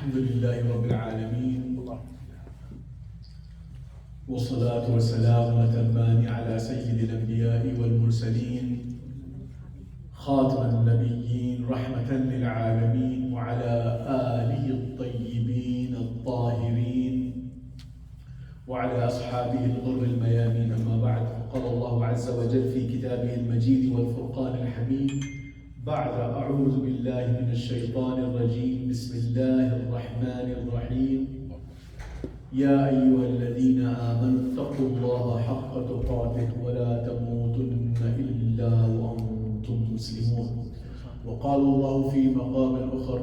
الحمد لله رب العالمين والصلاة والسلام الأتمان على سيد الأنبياء والمرسلين خاتم النبيين رحمة للعالمين وعلى آله الطيبين الطاهرين وعلى أصحابه الغر الميامين. أما بعد، قال الله عز وجل في كتابه المجيد والفرقان الحميد بعد أعوذ بالله من الشيطان الرجيم بسم الله الرحمن الرحيم يا أيها الذين آمنوا اتقوا الله حق تقاته ولا تموتن إلا وأنتم مسلمون. وقال الله في مقام آخر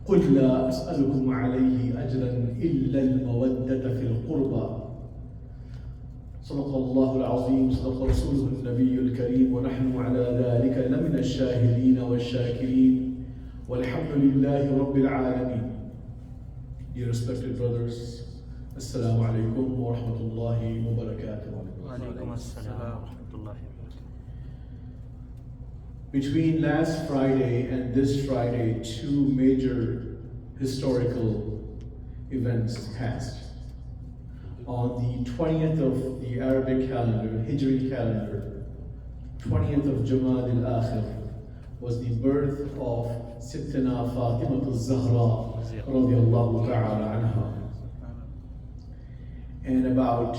قل لا أسألكم عليه أجرا إلا المودة في القربى. صدق الله العظيم، صدق رسوله النبي الكريم، ونحن على ذلك لمن الشاهدين والشاكرين والحمد لله رب العالمين. Dear respected brothers, Assalamu alaikum wa rahmatullahi wa barakatuh. Between last Friday and this Friday, two major historical events passed. On the 20th of the Arabic calendar, Hijri calendar, 20th of Jamad al-Akhir, was the birth of Sayyidatina Fatima Zahra radiallahu ta'ala anha. And about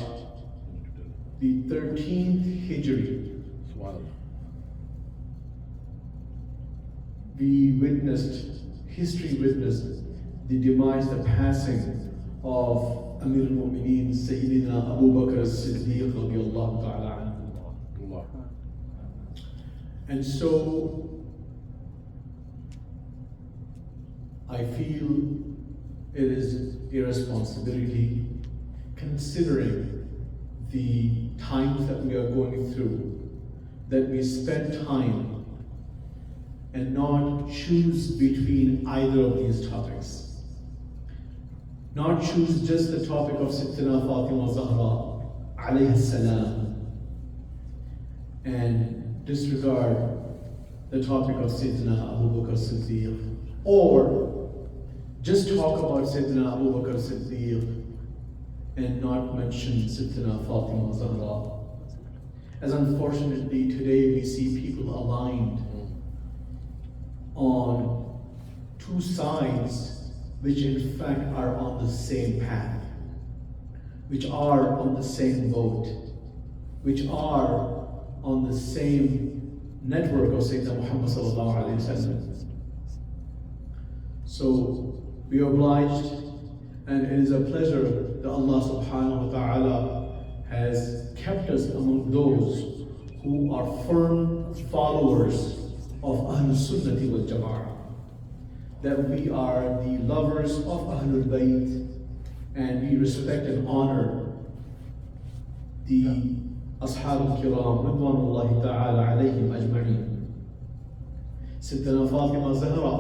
the 13th Hijri, history witnessed the demise, the passing of Amir al-Mu'mineen Sayyidina Abu Bakr as-Siddiq radiallahu ta'ala anhu. And so I feel it is a responsibility, considering the times that we are going through, that we spend time and not choose between either of these topics. Not choose just the topic of Sayyidatina Fatima Zahra alayhi salam and disregard the topic of Sayyidina Abu Bakr Siddiq, or just talk about Sayyidina Abu Bakr Siddiq and not mention Sayyidina Fatima Zahra. As unfortunately today we see people aligned on two sides which in fact are on the same path, which are on the same boat, which are on the same network of Sayyidina Muhammad sallallahu alayhi wa sallam. So we are obliged, and it is a pleasure that Allah subhanahu wa ta'ala has kept us among those who are firm followers of Ahlul Sunnati wal Jama'ah, that we are the lovers of Ahlul Bayt, and we respect and honor the Ashab al-Kiram Ridwanullahi ta'ala alayhim ajma'in. Sayyidatina Fatima Zahra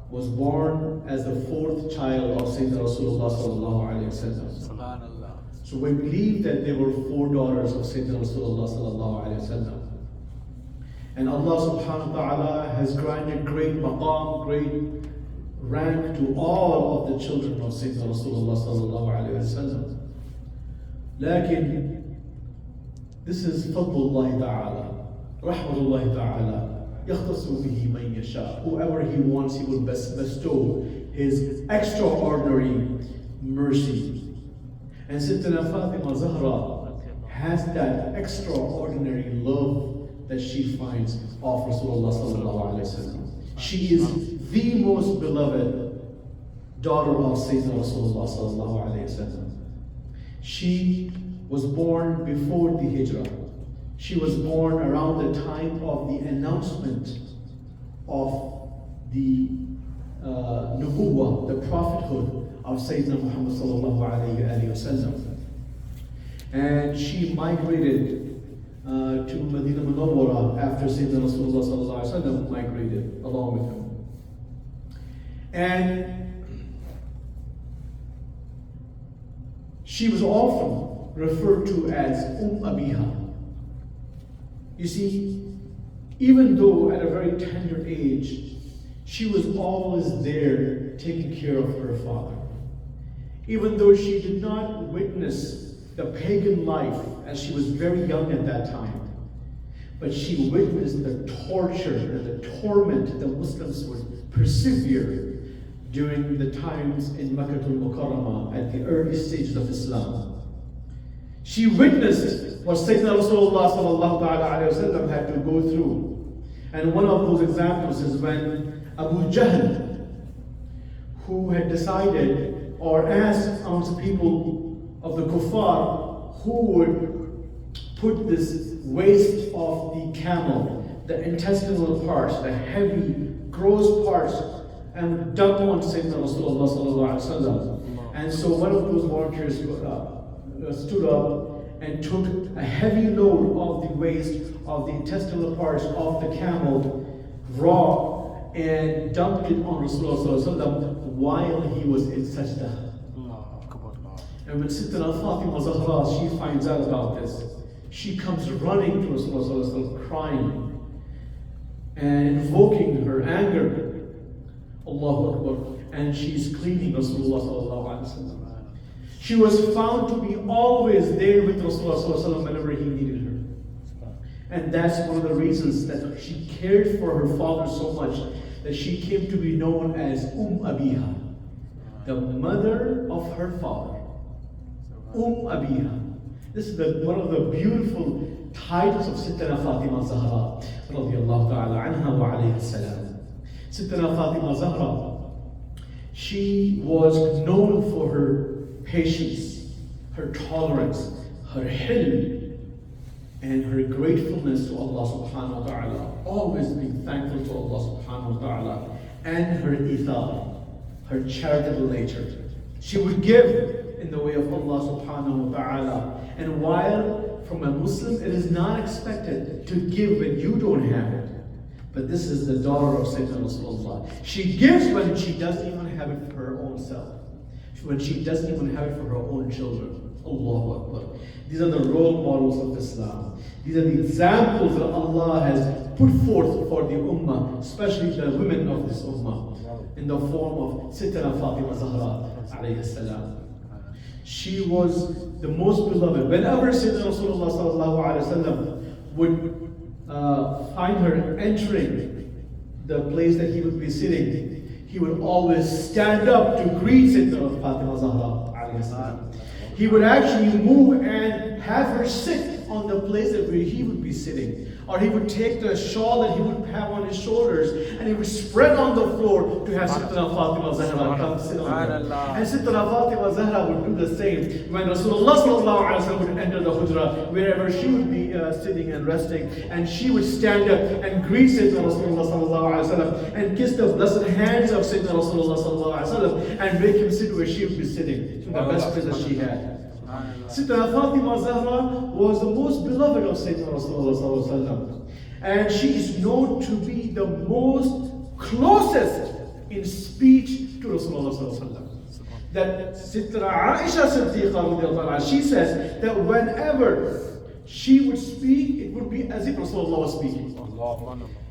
was born as the fourth child of Sayyidina Rasulullah sallallahu alayhi wa sallam. So we believe that there were four daughters of Sayyidina Rasulullah sallallahu alayhi wa sallam. And Allah subhanahu wa ta'ala has granted great maqam, great rank to all of the children of Sayyidina Rasulullah sallallahu alayhi wa sallam. Lakin, this is fadlullahi ta'ala, rahmatullahi ta'ala, yakhtasu bihi man yasha. Whoever He wants, He will bestow His extraordinary mercy. And Sayyidatina Fatima Zahra has that extraordinary love that she finds of Rasulullah sallallahu alaihi wasallam. She is the most beloved daughter of Sayyidina Rasulullah sallallahu alaihi wasallam. She was born before the Hijrah. She was born around the time of the announcement of the nubuwwah, the prophethood of Sayyidina Muhammad sallallahu alaihi wasallam. And she migrated to Medina Munawwara after Sayyidina Rasulullah sallallahu alaihi wasallam migrated along with him. And she was often referred to as Abiha. You see, even though at a very tender age She was always there taking care of her father. Even though she did not witness the pagan life, as she was very young at that time, but she witnessed the torture and the torment the Muslims would persevere during the times in Makkah al-Mukarramah at the early stages of Islam. She witnessed what Sayyidina Rasulullah sallallahu alayhi wa sallam had to go through. And one of those examples is when Abu Jahl, who had decided or asked amongst people of the kuffar who would put this waste of the camel, the intestinal parts, the heavy, gross parts, and dump on Sayyidina Rasulullah sallallahu alaihi wasallam. And so one of those volunteers stood up and took a heavy load of the waste of the intestinal parts of the camel, raw, and dumped it on Rasulullah sallallahu alaihi wasallam while he was in sajda. And when Sayyidatina Fatima Zahra, she finds out about this, she comes running to Rasulullah sallallahu alaihi wasallam, crying and invoking her anger. Allahu Akbar. And she's cleaning Rasulullah sallallahu alaihi wasallam. She was found to be always there with Rasulullah sallallahu alaihi wasallam whenever he needed her. And that's one of the reasons that she cared for her father so much that she came to be known as Abiha, the mother of her father. Abiha. This is one of the beautiful titles of Sayyidatina Fatima Zahra radiyallahu ta'ala anha wa alayhi salam. Sayyidatina Fatima Zahra, she was known for her patience, her tolerance, her hilm, and her gratefulness to Allah subhanahu wa ta'ala, always being thankful to Allah subhanahu wa ta'ala, and her ithar, her charitable nature. She would give in the way of Allah subhanahu wa ta'ala. And while from a Muslim it is not expected to give when you don't have it, but this is the daughter of Sayyidina Rasulullah. She gives when she doesn't even have it for her own self, when she doesn't even have it for her own children. Allahu Akbar. These are the role models of Islam. These are the examples that Allah has put forth for the ummah, especially the women of this ummah, in the form of Sayyidatina Fatima Zahra alayhi salam. She was the most beloved. Whenever Sayyidina Rasulullah sallallahu alaihi wasallam would find her entering the place that he would be sitting, he would always stand up to greet Sayyidina Fatima Zahra alayhi salam. He would actually move and have her sit on the place where he would be sitting. Or he would take the shawl that he would have on his shoulders and he would spread on the floor to have Sayyidatina Fatima Zahra come sit on it. And Sayyidatina Fatima Zahra would do the same. When Rasulullah sallallahu alaihi wasallam would enter the hujra, wherever she would be sitting and resting, and she would stand up and greet Sayyidina Rasulullah sallallahu alaihi wasallam and kiss the blessed hands of Sayyidina Rasulullah sallallahu alaihi wasallam and make him sit where she would be sitting, to the best place that she had. Sayyidatina Fatima Zahra was the most beloved of Sayyidina Rasulullah sallallahu alaihi wasallam, and she is known to be the most closest in speech to Rasulullah sallallahu alaihi wasallam. That Sayyidatina Aisha Siddiqa radiyallahu anha, she says that whenever she would speak, it would be as if Rasulullah was speaking.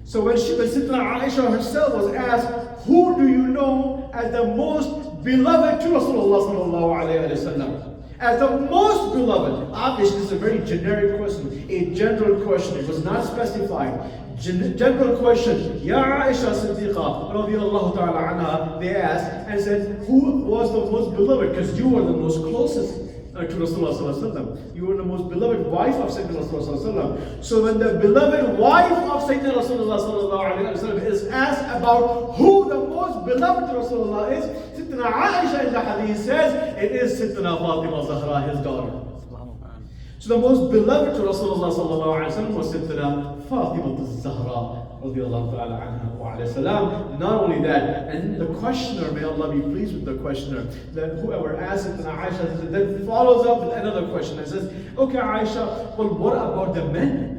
So when Sayyidatina Aisha herself was asked, who do you know as the most beloved to Rasulullah sallallahu alaihi wasallam? As the most beloved. Obviously, this is a very generic question, a general question. It was not specified. General question. Ya Aisha Siddiqa radiyallahu ta'ala anha, they asked and said, who was the most beloved? Because you were the most closest to Rasulullah sallallahu alaihi wasallam. You were the most beloved wife of Sayyidina Rasulullah sallallahu alaihi wasallam. So when the beloved wife of Sayyidina Rasulullah sallallahu alaihi wasallam is asked about who the most beloved to Rasulullah is, Sayyidina Aisha in the hadith says it is Sayyidina Fatima Zahra, his daughter. So the most beloved to Rasulullah sallallahu alaihi wasallam was Sayyidina Fatima Zahra radiyallahu ta'ala anha wa alayhi salam. Not only that, and the questioner, may Allah be pleased with the questioner, that whoever asks Sayyidina Aisha then follows up with another question and says, okay Aisha, well what about the men?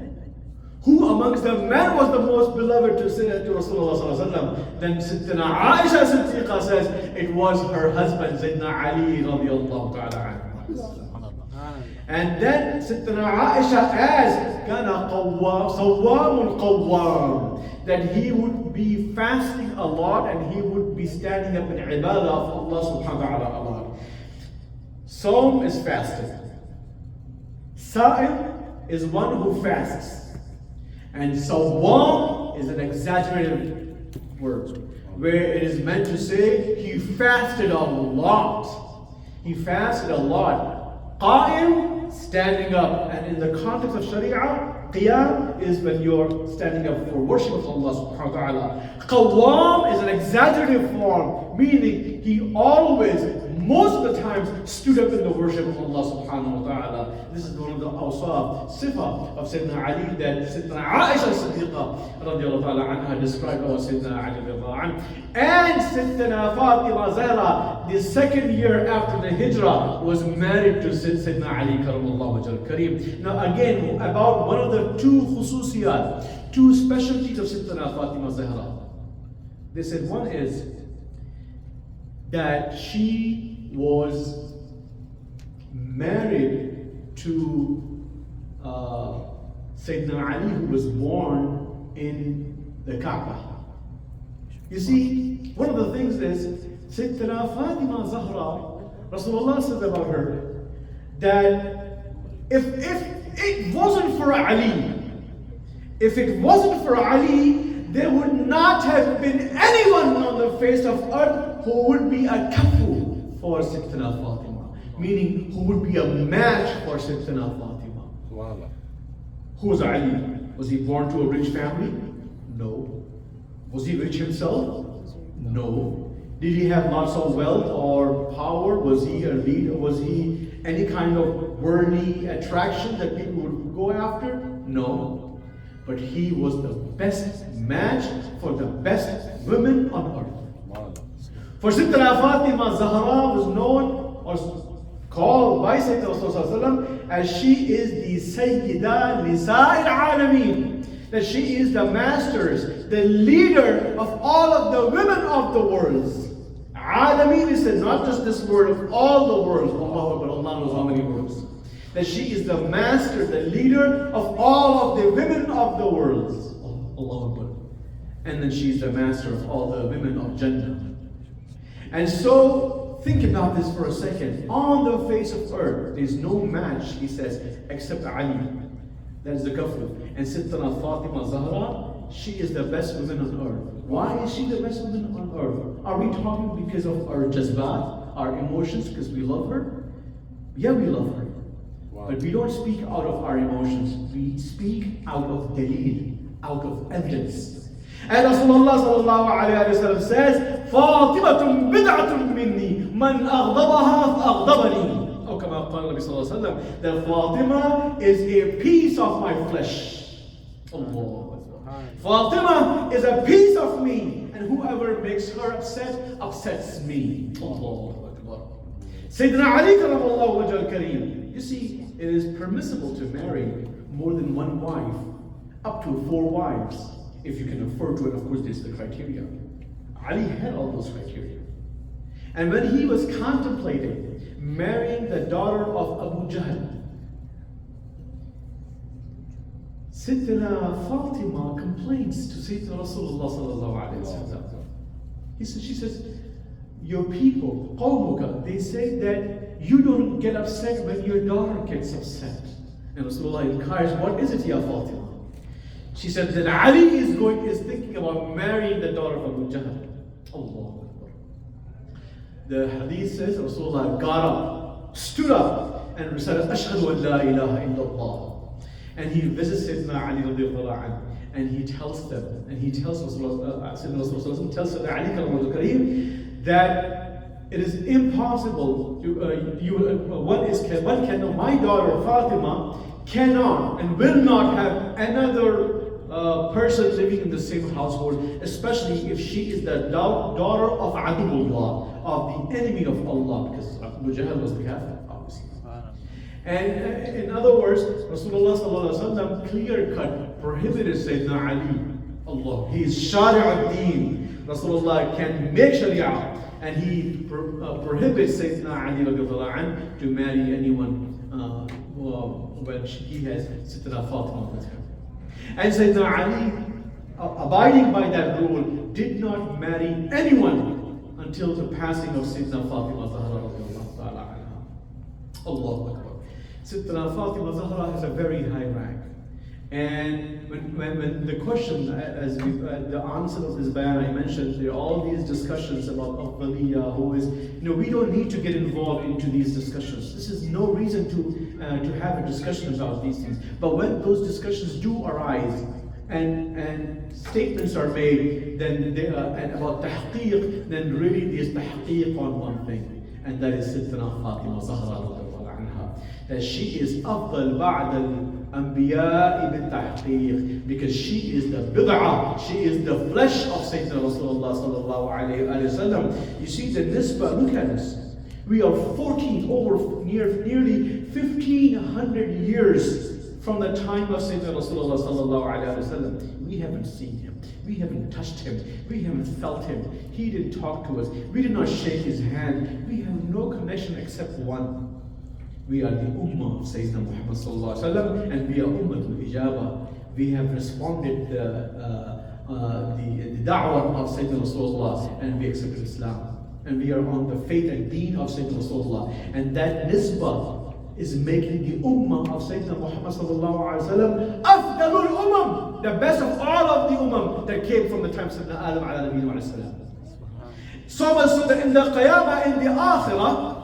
Who amongst the men was the most beloved to Rasulullah sallallahu alaihi wasallam? Then Sayyidina Aisha Siddiqa says it was her husband Sayyidina Ali radiyallahu ta'ala anhu. And then Sayyidatina Aisha adds, كَانَ صَوَّامٌ قَوَّامٌ, that he would be fasting a lot and he would be standing up in ibadah of Allah subhanahu wa ta'ala a lot. Sawm is fasting. Sa'im is one who fasts. And Sawwam is an exaggerated word, where it is meant to say he fasted a lot. He fasted a lot. Qa'im, standing up. And in the context of Sharia, Qiyam is when you're standing up for worship of Allah subhanahu wa ta'ala. Qawwam is an exaggerative form, meaning he always, most of the times, stood up in the worship of Allah subhanahu wa ta'ala. This is one of the awsaf, sifa of Sayyidina Ali that Sayyidina Aisha Siddiqa radiallahu ta'ala anha described about Sayyidina Ali radiallahu anhu. And Sayyidina Fatima Zahra, the second year after the hijrah, was married to Sayyidina Ali karamallahu wajhal kareem. Now again, about one of the two khususiyat, two specialties of Sayyidina Fatima Zahra. They said one is that she was married to Sayyidina Ali, who was born in the Kaaba. You see, one of the things is Sayyidina Fatima Zahra, Rasulullah said about her that if it wasn't for Ali, there would not have been anyone on the face of earth who would be a kafu for Sayyidatina Fatima, meaning who would be a match for Sayyidatina Fatima. Wow. Who was Ali? Was he born to a rich family? No. Was he rich himself? No. Did he have lots of wealth or power? Was he a leader? Was he any kind of worldly attraction that people would go after? No. But he was the best match for the best women on earth. Wow. For Sayyidatina Fatima Zahra was known or called by Sayyidina Rasulullah as she is the Sayyida Nisa'il Alameen, that she is the masters, the leader of all of the women of the world. Alameen is not just this word, of all the worlds. Allah knows how many worlds. That she is the master, the leader of all of the women of the world. Allah Akbar. And then she's the master of all the women of Jannah. And so, think about this for a second. On the face of earth, there's no match, he says, except Ali. That is the kafir. And Sayyidatina Fatima Zahra, she is the best woman on earth. Why is she the best woman on earth? Are we talking because of our jazbat, our emotions, because we love her? Yeah, we love her. Wow. But we don't speak out of our emotions. We speak out of daleel, out of evidence. And Rasulullah sallallahu alayhi wa sallam says, فاطمة بدعة مني من أغضبها فأغضبني. Or كما قال النبي صلى الله عليه وسلم, that Fatima is a piece of my flesh. Allah. Fatima is a piece of me, and whoever makes her upset, upsets me. Allahu Akbar. Sayyidina Ali karamallahu wajhal kareem. You see, it is permissible to marry more than one wife, up to 4 wives, if you can afford to, and of course there's the criteria. Ali had all those criteria. And when he was contemplating marrying the daughter of Abu Jahl, Sayyidina Fatima complains to Sayyidina Rasulullah sallallahu alayhi wa sallam. She says, your people, qawmuka, they say that you don't get upset when your daughter gets upset. And Rasulullah inquires, what is it, Ya Fatima? She said that Ali is thinking about marrying the daughter of Abu Jahl. Allah Akbar. The hadith says Rasulullah got up, stood up, and recited, Ashhadu an la ilaha illallah. And he visits Sayyidina Ali radiallahu anhu, and he tells them, and he tells Rasulullah, tells Sayyidina Ali karamallahu kareem, that it is impossible to, my daughter Fatima cannot and will not have another person living in the same household, especially if she is the daughter of Aduullah, of the enemy of Allah, because Abu Jahl was the kafir, obviously. And in other words, Rasulullah sallallahu alaihi wasallam clear-cut prohibited Sayyidina Ali. Allah, he is Shari' al-Deen. Rasulullah can make Sharia, and he prohibits Sayyidina Ali radiallahu anhu to marry anyone when he has Sayyidatina Fatima with him. And Sayyidina Ali, abiding by that rule, did not marry anyone until the passing of Sayyidina Fatima Zahra radiallahu ta'ala anha. Allahu Akbar. Sayyidina Fatima Zahra has a very high rank. And when the question, as the answer of this bayan I mentioned, there are all these discussions about Afdaliyya, who is, we don't need to get involved into these discussions. This is no reason to have a discussion about these things. But when those discussions do arise, and statements are made, then and about tahqiq, then really there's tahqiq on one thing, and that is Sayyidatina Fatima Zahra radiallahu anha, that she is afdal ba'da al-anbiya bil-tahqiq, because she is the bid'ah, she is the flesh of Sayyidina Rasulullah sallallahu alayhi wa sallam. You see the nisbah, look at us. We are nearly 1500 years from the time of Sayyidina Rasulullah sallallahu alayhi wa sallam. We haven't seen him, we haven't touched him, we haven't felt him, he didn't talk to us, we did not shake his hand, we have no connection except one. We are the ummah of Sayyidina Muhammad sallallahu alayhi wa sallam, and we are ummatul ijaba. We have responded the da'wah of Sayyidina Rasulullah, and we accepted Islam. And we are on the faith and deen of Sayyidina Rasulullah. And that nisbah is making the ummah of Sayyidina Muhammad sallallahu alayhi wa sallam afdalul ummah, the best of all of the ummah that came from the time of Sayyidina Adam alayhi wa sallam. So much so that in the qiyamah, in the akhirah,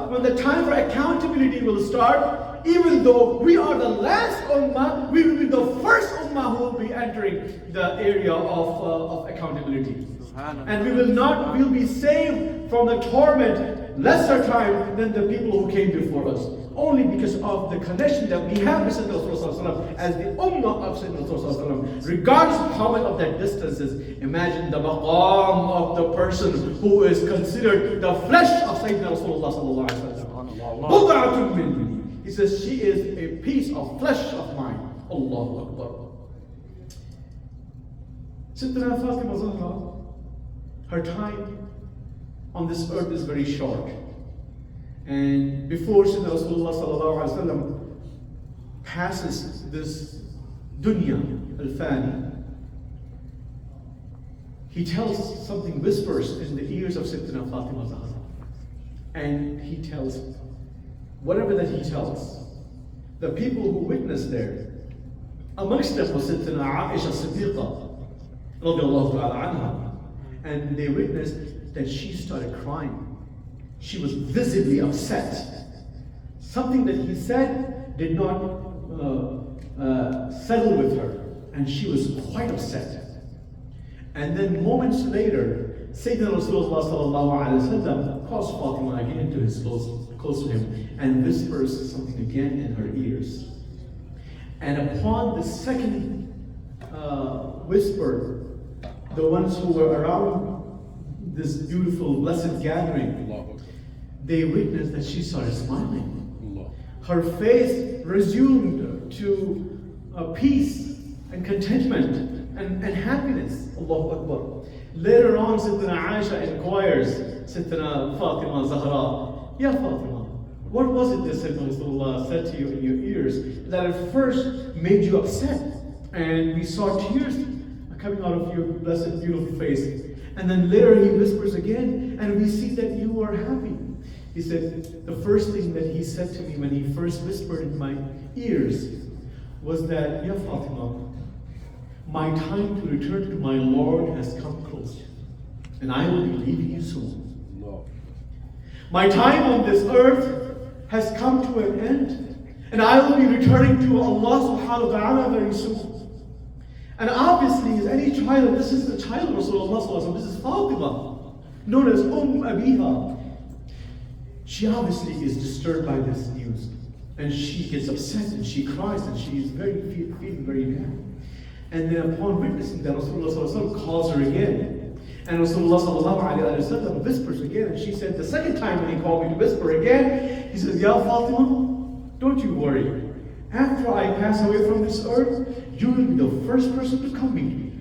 when the time for accountability will start, even though we are the last ummah, we will be the first ummah who will be entering the area of accountability. And we will be saved from the torment lesser time than the people who came before us, only because of the connection that we have with Sayyidina Rasulullah as the ummah of Sayyidina Rasulullah, regardless of how much of that distance is. Imagine the maqam of the person who is considered the flesh of Sayyidina Rasulullah sallallahu alaihi wasallam. He says, she is a piece of flesh of mine. Allahu Akbar. Sayyidina Fatima Zahra, her time on this earth is very short. And before Sayyidina Rasulullah sallallahu alaihi wasallam passes this dunya al-fani, he tells something, whispers in the ears of Sayyidina Fatima Zahra. And he tells, whatever that he tells, the people who witnessed there, amongst them was Sayyidina Aisha Siddiqa radiallahu ta'ala anha. And they witnessed that she started crying. She was visibly upset. Something that he said did not settle with her, and she was quite upset. And then moments later, Sayyidina Rasulullah sallallahu alaihi wasallam calls Fatima again to his close to him, and whispers something again in her ears. And upon the second whisper, the ones who were around this beautiful, blessed gathering, they witnessed that she started smiling. Her face resumed to peace and contentment and happiness. Allahu Akbar. Later on, Sayyidina Aisha inquires Sayyidina Fatima Zahra, Ya Fatima, what was it that Sayyidina Rasulullah said to you in your ears that at first made you upset? And we saw tears coming out of your blessed, beautiful face. And then later he whispers again, and we see that you are happy. He said, the first thing that he said to me when he first whispered in my ears was that, Ya Fatima, my time to return to my Lord has come close, and I will be leaving you soon. No. My time on this earth has come to an end, and I will be returning to Allah subhanahu wa ta'ala very soon. And obviously, as any child, this is the child of Rasulullah, this is Fatima, known as Abiha. She obviously is disturbed by this news, and she gets upset and she cries and she is feeling very bad. And then upon witnessing that, Rasulullah calls her again, and Rasulullah whispers again, and she said, the second time when he called me to whisper again, he says, Ya Fatima, don't you worry. After I pass away from this earth, you will be the first person to come meet me.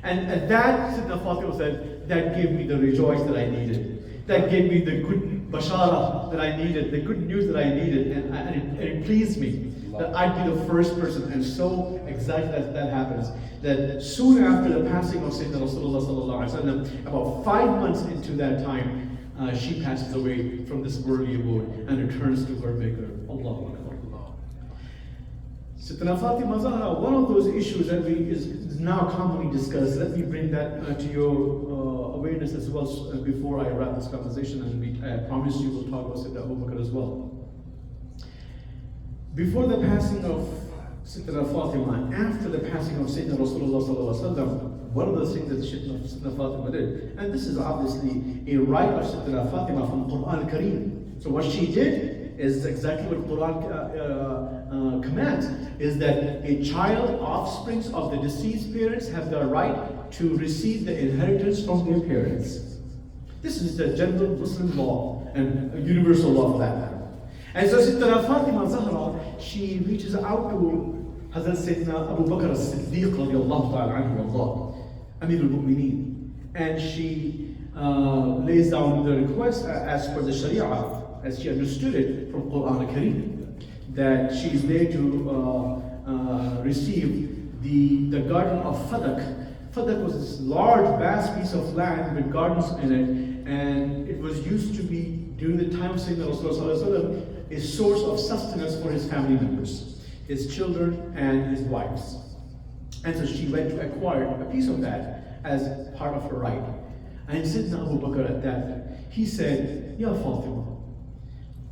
And that, Sayyidina Fatima said, that gave me the rejoice that I needed. That gave me the bashara that I needed, the good news that I needed, and it pleased me that I'd be the first person. And so exactly that happens. That soon after the passing of Sayyidina Rasulullah sallallahu alaihi wasallam, about 5 months into that time, she passes away from this worldly abode and returns to her Maker. Allahu Akbar. Sayyidatina Fatima Zahra, one of those issues that is now commonly discussed. Let me bring that to your awareness as well before I wrap this conversation, and I promise you we'll talk about Sayyidina Abu Bakr as well. Before the passing of Sayyidatina Fatima, after the passing of Sayyidina Rasulullah sallallahu alaihi wasallam, one of the things that Sayyidatina Fatima did, and this is obviously a right of Sayyidatina Fatima from Quran Kareem. So what she did is exactly what Quran commands, is that a child, offsprings of the deceased parents, have the right to receive the inheritance from their parents. This is the general Muslim law and a universal law for that matter. And so Sayyidatina Fatima Zahra, she reaches out to Hazrat Sayyidina Abu Bakr as-Siddiq radiallahu ta'ala anhu wa Amir al-Mu'mineen, and she lays down the request as per the Sharia, as she understood it from Quran Kareem, that she is there to receive the garden of Fadak. Fadak was this large, vast piece of land with gardens in it, and it was used to be, during the time of Sayyidina Rasulullah, a source of sustenance for his family members, his children and his wives. And so she went to acquire a piece of that as part of her right. And Sayyidina Abu Bakr at that, he said, Ya Fatima,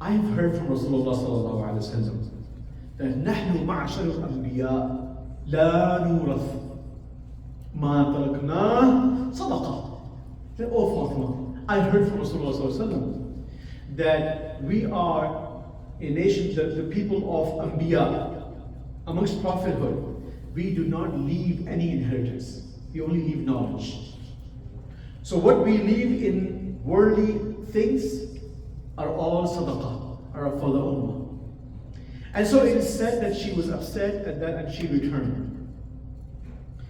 I've heard from Rasulullah sallallahu alaihi wasallam that نحن معشر الأنبياء لا نورث ما تركناه صدقة. Oh Fatima, I heard from Rasulullah sallallahu alaihi wasallam that we are a nation, the people of Anbiya, amongst prophethood, we do not leave any inheritance. We only leave knowledge. So what we leave in worldly things are all sadaqah, are for the ummah. And so it is said that she was upset at that and she returned.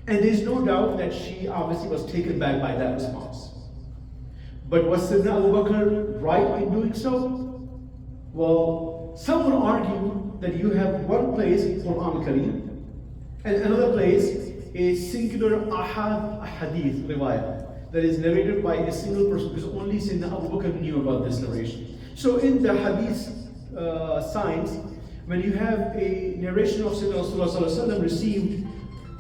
And there's no doubt that she obviously was taken back by that response. But was Sayyidina Abu Bakr right in doing so? Well, some would argue that you have one place, Quran Kareem, and another place, a singular hadith riwayah that is narrated by a single person, because only Sayyidina Abu Bakr knew about this narration. So in the hadith signs, when you have a narration of Sayyidina Rasulullah received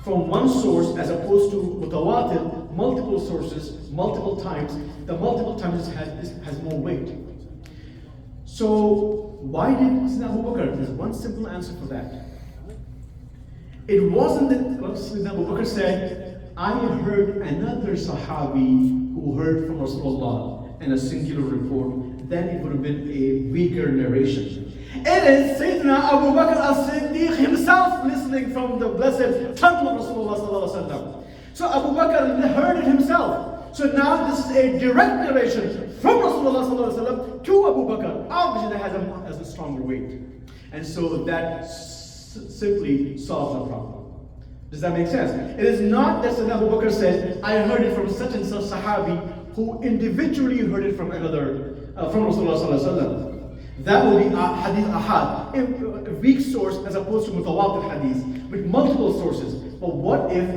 from one source as opposed to mutawatir, multiple sources, multiple times, the multiple times has more weight. So why did Sayyidina Abu Bakr? There's one simple answer for that. It wasn't that Sayyidina Abu Bakr said, I heard another Sahabi who heard from Rasulullah in a singular report, then it would have been a weaker narration. It is Sayyidina Abu Bakr as-Siddiq himself listening from the blessed tongue of Rasulullah sallallahu alaihi wasallam. So Abu Bakr heard it himself. So now this is a direct narration from Rasulullah sallallahu alaihi wasallam to Abu Bakr. Obviously that has a stronger weight. And so that simply solves the problem. Does that make sense? It is not that Sayyidina Abu Bakr said, I heard it from such and such Sahabi who individually heard it from another, from Rasulullah sallallahu alaihi wasallam. That will be hadith ahad, a weak source as opposed to mutawatir hadith with multiple sources. But what if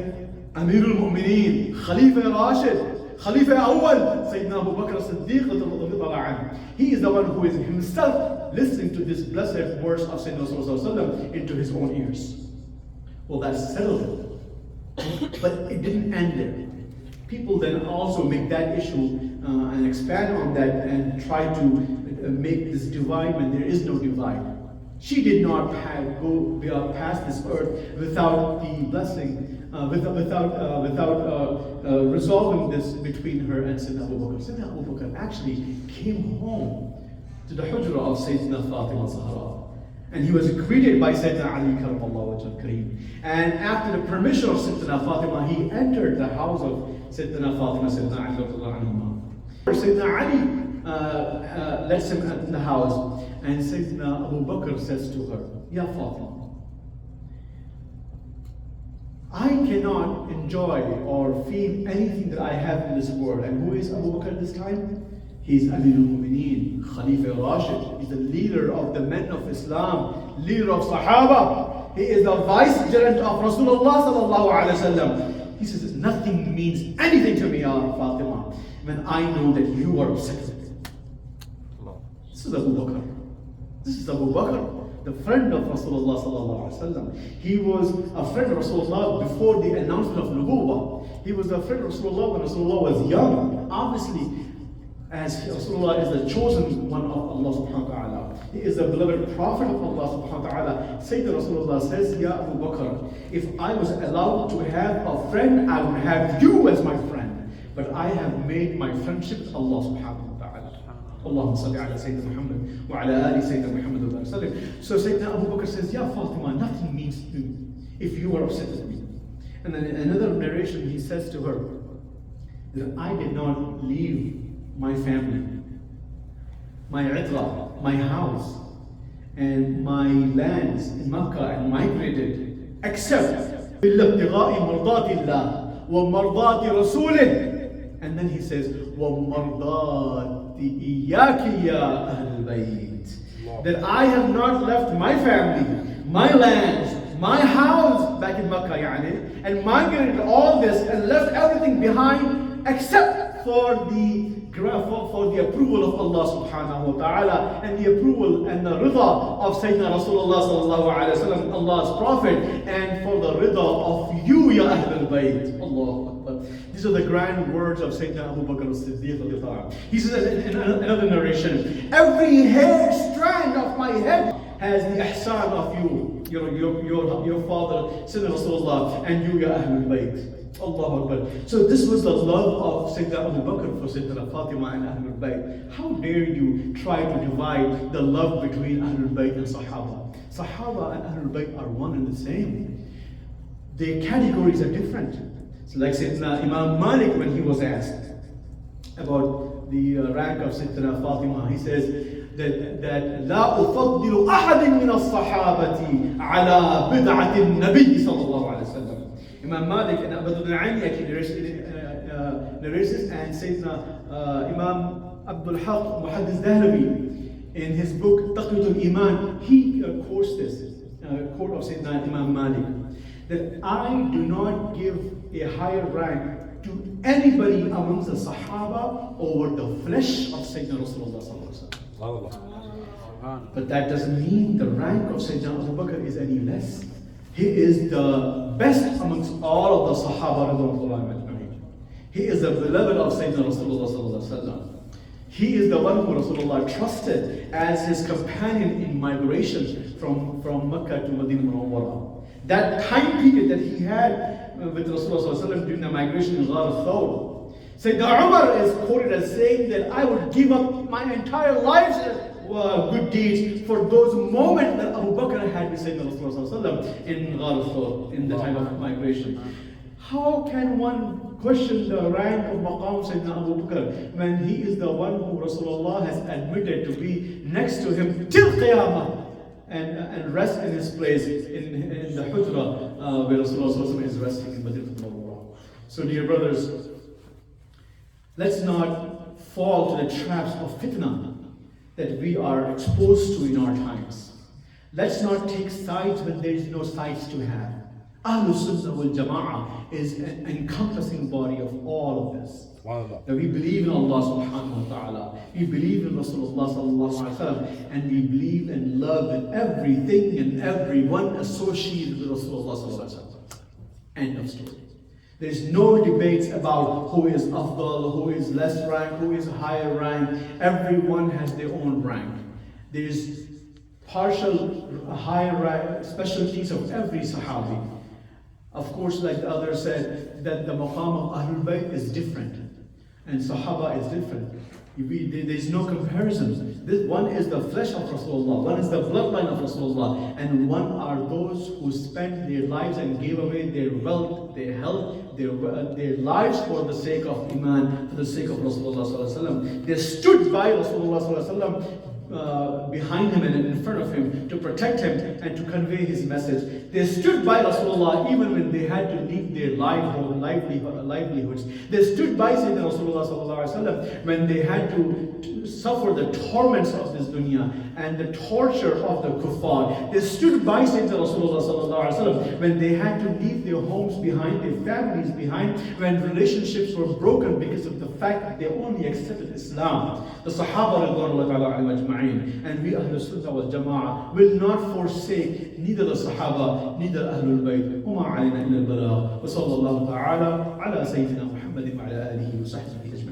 Amir al-Mu'mineen, Khalifa Rashid, Khalifa Awwal, Sayyidina Abu Bakr as-Siddiq, he is the one who is himself listening to this blessed words of Sayyidina Rasulullah into his own ears. Well, that settled it. But it didn't end there. People then also make that issue and expand on that and try to make this divide when there is no divide. She did not go past this earth without the blessing, without resolving this between her and Sayyidina Abu Bakr. Sayyidina Abu Bakr actually came home to the hujra of Sayyidina Fatima Zahra. And he was greeted by Sayyidina Ali karamallahu wajhal kareem. And after the permission of Sayyidina Fatima, he entered the house of Sayyidina Fatima, Sayyidina Ali radhiyallahu anhuma. Sayyidina Ali lets him in the house, and Sayyidina Abu Bakr says to her, Ya Fatima, I cannot enjoy or feel anything that I have in this world. And who is Abu Bakr this time? He's Amir al-Mu'mineen, Khalifa Rashid. He's the leader of the men of Islam, leader of Sahaba. He is the vicegerent of Rasulullah sallallahu alaihi wasallam. He says, nothing means anything to me, Ya Fatima, when I know that you are upset with me. This is Abu Bakr. This is Abu Bakr, the friend of Rasulullah sallallahu alaihi wasallam. He was a friend of Rasulullah before the announcement of Nubuwwah. He was a friend of Rasulullah when Rasulullah was young. Obviously, as Rasulullah is the chosen one of Allah subhanahu wa ta'ala. He is the beloved prophet of Allah subhanahu wa ta'ala. Sayyidina Rasulullah says, Ya Abu Bakr, if I was allowed to have a friend, I would have you as my friend. But I have made my friendship with Allah subhanahu wa ta'ala. Allahumma salli ala Sayyidina Muhammad wa ala ali Sayyidina Muhammad wa sallam. So Sayyidina Abu Bakr says, Ya Fatima, nothing means to me if you are upset with me. And then in another narration he says to her, that I did not leave my family, my itra, my house, and my lands in Makkah and migrated, except بِالِابْتِغَاءِ مَرْضَاتِ اللَّهِ وَمَرْضَاتِ رَسُولِهِ. And then he says, وَمَرْضَاتِ إِيَّاكِ يَا أَهْلَ الْبَيْتِ. That I have not left my family, my lands, my house back in Makkah, and migrated all this and left everything behind except for the approval of Allah subhanahu wa ta'ala and the approval and the rida of Sayyidina Rasulullah sallallahu alayhi wa sallam, Allah's Prophet, and for the rida of you, Ya Ahlul Bayt. Allahu Akbar. These are the grand words of Sayyidina Abu Bakr as-Siddiq. He says in another narration, every hair strand of my head has the ihsan of you, your father, Sayyidina Rasulullah, and you, Ya Ahlul Bayt. Allahu Akbar. So this was the love of Sayyidina Abu Bakr for Sayyidina Fatima and Ahlul Bayt. How dare you try to divide the love between Ahlul Bayt and Sahaba? Sahaba and Ahlul Bayt are one and the same. Their categories are different. So like Sayyidina Imam Malik, when he was asked about the rank of Sayyidina Fatima, he says that لا أفضل أحد من الصحابة على بدعة النبي صلى الله عليه وسلم. Imam Malik and Imaduddin Quadri narrates this, and Sayyidina Imam Abdul Haq Muhaddis Dahlawi in his book Taqwiyatul Iman, he quotes this quote of Sayyidina Imam Malik, that I do not give a higher rank to anybody amongst the Sahaba over the flesh of Sayyidina Rasulullah sallallahu alaihi wasallam. But that doesn't mean the rank of Sayyidina Abu Bakr is any less. He is the best amongst all of the Sahaba radhiyallahu. He is the beloved of Sayyidina Rasulullah sallallahu alaihi wasallam. He is the one who Rasulullah trusted as his companion in migration from Mecca to Medina Munawwara. That time period that he had with Rasulullah sallallahu alaihi wasallam during the migration in Ghar al-Thawr. Sayyidina Umar is quoted as saying that I would give up my entire life's good deeds for those moments that Abu Bakr had with Sayyidina Rasulullah in Ghar al-Thawr, in the time of migration. How can one question the rank of Maqam Sayyidina Abu Bakr when he is the one who Rasulullah has admitted to be next to him till Qiyamah and rest in his place in the Hujra where Rasulullah is resting in Madinah al-Munawwarah. So dear brothers, let's not fall to the traps of fitna that we are exposed to in our times. Let's not take sides when there is no sides to have. Ahlul Sunnah wal Jama'ah is an encompassing body of all of this. That we believe in Allah subhanahu wa ta'ala, we believe in Rasulullah sallallahu alaihi wasallam, and we believe and love in everything and everyone associated with Rasulullah sallallahu alaihi wasallam. End of story. There is no debates about who is afdal, who is less rank, who is higher rank. Everyone has their own rank. There is partial higher rank specialties of every Sahabi. Of course, like the other said, that the maqam of Ahlul Bayt is different and Sahaba is different. There is no comparison. This one is the flesh of Rasulullah, one is the bloodline of Rasulullah, and one are those who spent their lives and gave away their wealth, their health, their lives for the sake of Iman, for the sake of Rasulullah sallallahu alaihi wasallam. They stood by Rasulullah sallallahu alaihi wasallam, behind him and in front of him to protect him and to convey his message. They stood by Rasulullah even when they had to leave their livelihoods. They stood by Sayyidina Rasulullah sallallahu alaihi wasallam when they had to to suffer the torments of this dunya and the torture of the kuffar. They stood by Sayyidina Rasulullah sallallahu alaihi wasallam when they had to leave their homes behind, their families behind, when relationships were broken because of the fact that they only accepted Islam. The Sahaba radhiyallahu ta'ala anhum ajma'in, and we Ahlul Sunnah wal Jama'ah will not forsake neither the Sahaba, neither Ahlul Bayt. وما علينا إلا البلاغ وصلى الله تعالى على سيدنا محمد وعلى آله وصحبه أجمعين.